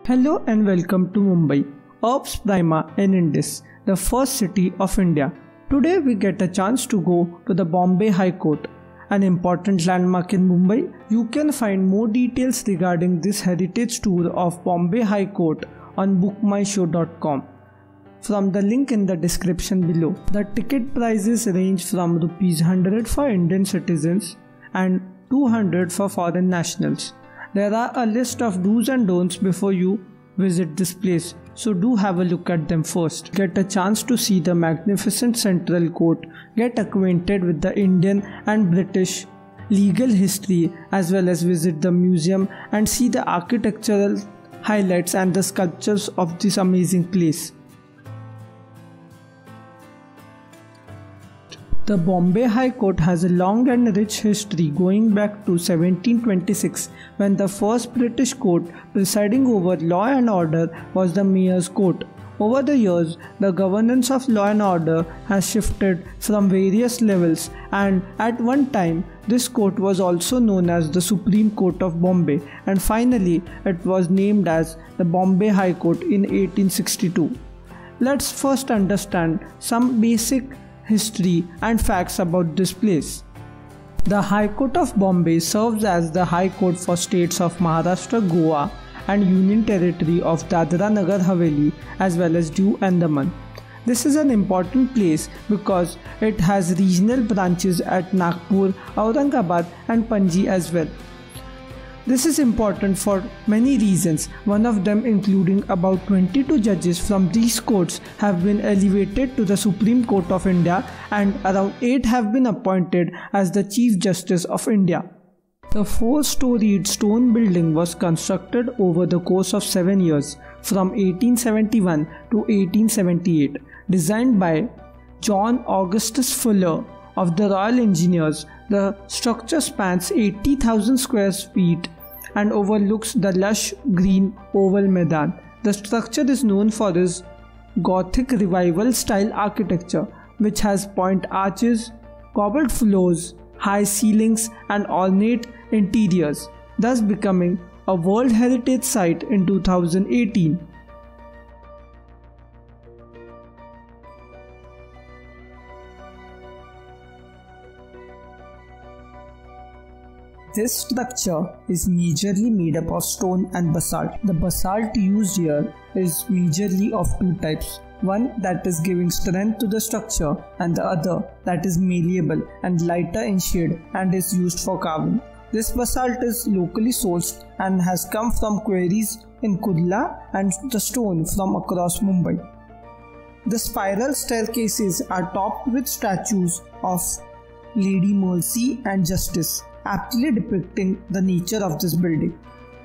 Hello and welcome to Mumbai, Urbs Prima In Indis, the first city of India. Today we get a chance to go to the Bombay High Court, an important landmark in Mumbai. You can find more details regarding this heritage tour of Bombay High Court on bookmyshow.com from the link in the description below. The ticket prices range from ₹100 for Indian citizens and ₹200 for foreign nationals. There are a list of do's and don'ts before you visit this place, so do have a look at them first. Get a chance to see the magnificent central court, get acquainted with the Indian and British legal history, as well as visit the museum and see the architectural highlights and the sculptures of this amazing place. The Bombay High Court has a long and rich history going back to 1726, when the first British court presiding over law and order was the Mayor's Court. Over the years, the governance of law and order has shifted from various levels, and at one time, this court was also known as the Supreme Court of Bombay, and finally, it was named as the Bombay High Court in 1862. Let's first understand some basic history and facts about this place. The High Court of Bombay serves as the High Court for states of Maharashtra, Goa and Union Territory of Dadra Nagar Haveli as well as Diu Andaman. This is an important place because it has regional branches at Nagpur, Aurangabad and Panji as well. This is important for many reasons, one of them including about 22 judges from these courts have been elevated to the Supreme Court of India and around 8 have been appointed as the Chief Justice of India. The 4-storied stone building was constructed over the course of 7 years from 1871 to 1878, designed by John Augustus Fuller of the Royal Engineers. The structure spans 80,000 square feet and overlooks the lush green oval Maidan. The structure is known for its Gothic Revival style architecture, which has point arches, cobbled floors, high ceilings and ornate interiors, thus becoming a World Heritage Site in 2018. This structure is majorly made up of stone and basalt. The basalt used here is majorly of two types. One that is giving strength to the structure and the other that is malleable and lighter in shade and is used for carving. This basalt is locally sourced and has come from quarries in Kurla and the stone from across Mumbai. The spiral staircases are topped with statues of Lady Mercy and Justice, aptly depicting the nature of this building.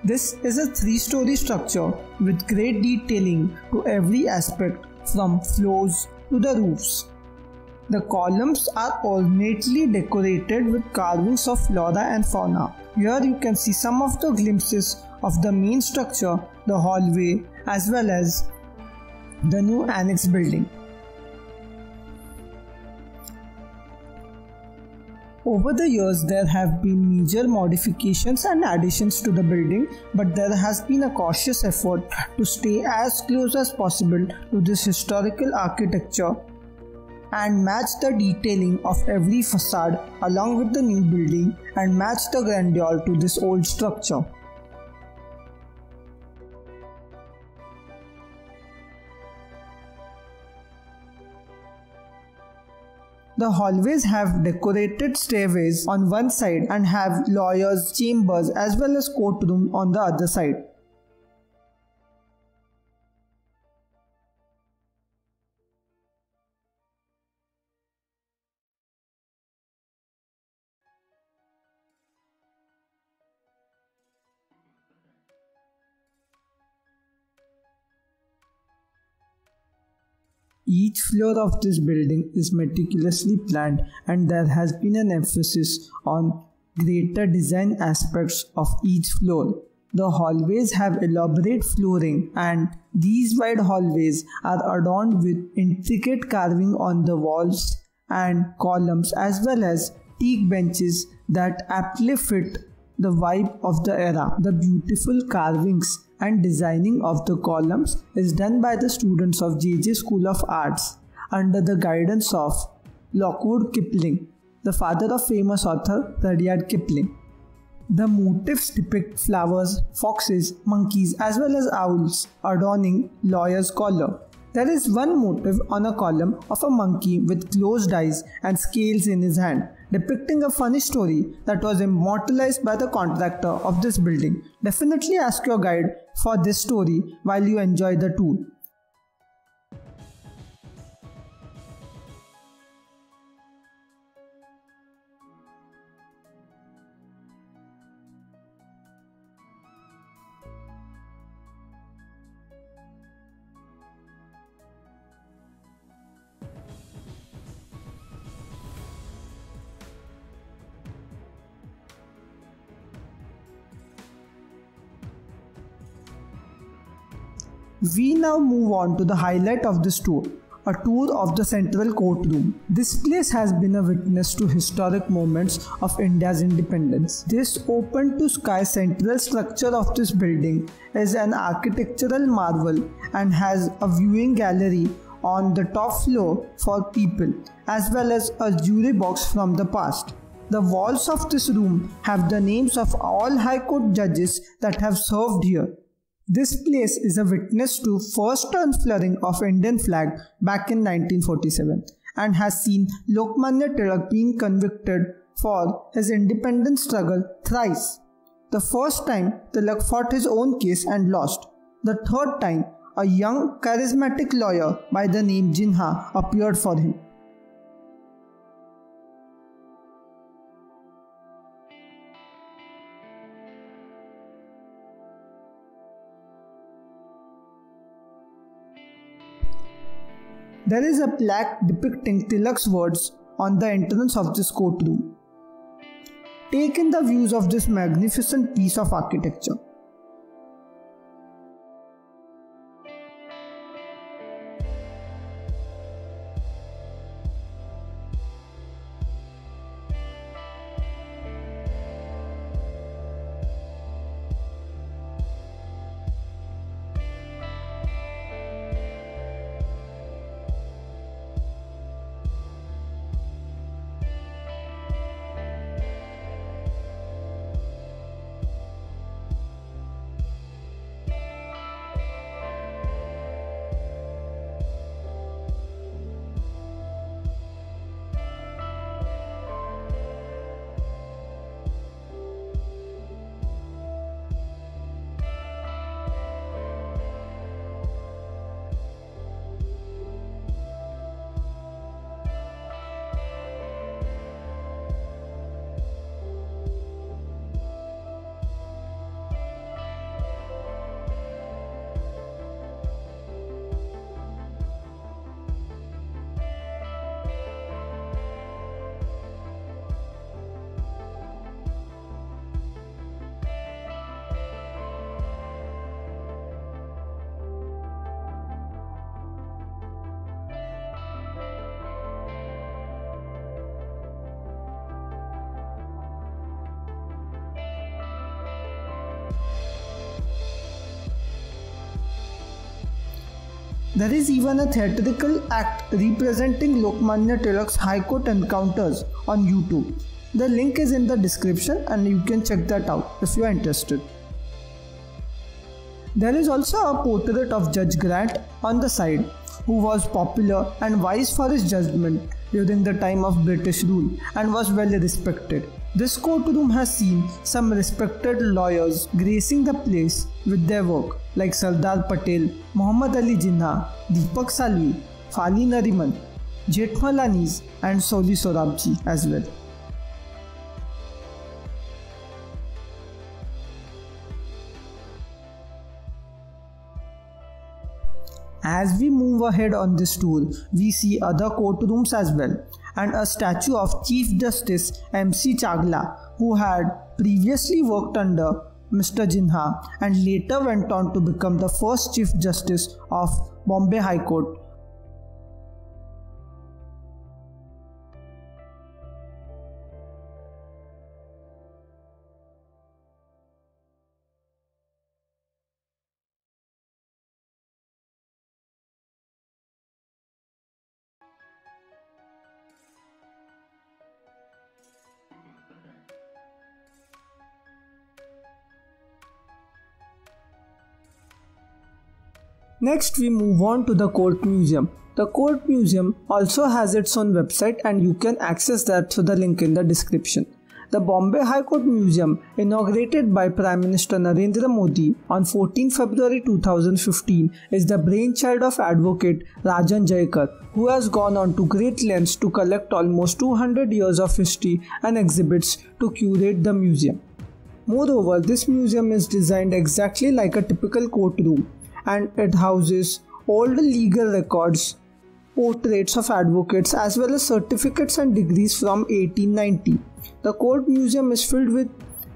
This is a 3-story structure with great detailing to every aspect from floors to the roofs. The columns are ornately decorated with carvings of flora and fauna. Here you can see some of the glimpses of the main structure, the hallway as well as the new annex building. Over the years, there have been major modifications and additions to the building, but there has been a cautious effort to stay as close as possible to this historical architecture and match the detailing of every facade along with the new building and match the grandeur to this old structure. The hallways have decorated stairways on one side and have lawyers' chambers as well as courtroom on the other side. Each floor of this building is meticulously planned and there has been an emphasis on greater design aspects of each floor. The hallways have elaborate flooring and these wide hallways are adorned with intricate carving on the walls and columns as well as teak benches that aptly fit the vibe of the era. The beautiful carvings and designing of the columns is done by the students of JJ School of Arts under the guidance of Lockwood Kipling, the father of famous author Rudyard Kipling. The motifs depict flowers, foxes, monkeys as well as owls adorning lawyer's collar. There is one motif on a column of a monkey with closed eyes and scales in his hand, depicting a funny story that was immortalized by the contractor of this building. Definitely ask your guide for this story while you enjoy the tour. We now move on to the highlight of this tour, a tour of the central courtroom. This place has been a witness to historic moments of India's independence. This open to sky central structure of this building is an architectural marvel and has a viewing gallery on the top floor for people, as well as a jury box from the past. The walls of this room have the names of all High Court judges that have served here. This place is a witness to first unfurling of Indian flag back in 1947 and has seen LokManya Tilak being convicted for his independence struggle thrice. The first time Tilak fought his own case and lost. The third time a young charismatic lawyer by the name Jinha appeared for him. There is a plaque depicting Tilak's words on the entrance of this courtroom. Take in the views of this magnificent piece of architecture. There is even a theatrical act representing LokManya Tilak's High Court encounters on YouTube. The link is in the description and you can check that out if you are interested. There is also a portrait of Judge Grant on the side, who was popular and wise for his judgment during the time of British rule and was well respected. This courtroom has seen some respected lawyers gracing the place with their work, like Sardar Patel, Muhammad Ali Jinnah, Deepak Salvi, Fali Nariman, Jethmalanis and Soli Sorabji as well. As we move ahead on this tour, we see other courtrooms as well, and a statue of Chief Justice MC Chagla, who had previously worked under Mr. Jinha and later went on to become the first Chief Justice of Bombay High Court. Next we move on to the Court Museum. The Court Museum also has its own website and you can access that through the link in the description. The Bombay High Court Museum, inaugurated by Prime Minister Narendra Modi on 14 February 2015, is the brainchild of Advocate Rajan Jayakar, who has gone on to great lengths to collect almost 200 years of history and exhibits to curate the museum. Moreover, this museum is designed exactly like a typical courtroom, and it houses old legal records, portraits of advocates as well as certificates and degrees from 1890. The Court Museum is filled with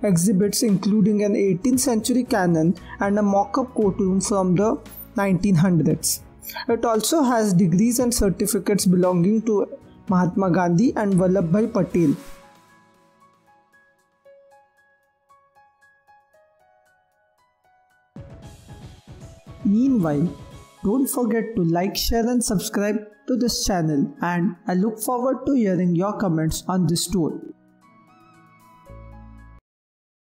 exhibits including an 18th century cannon and a mock-up courtroom from the 1900s. It also has degrees and certificates belonging to Mahatma Gandhi and Vallabhbhai Patel. Meanwhile, don't forget to like, share and subscribe to this channel, and I look forward to hearing your comments on this tour.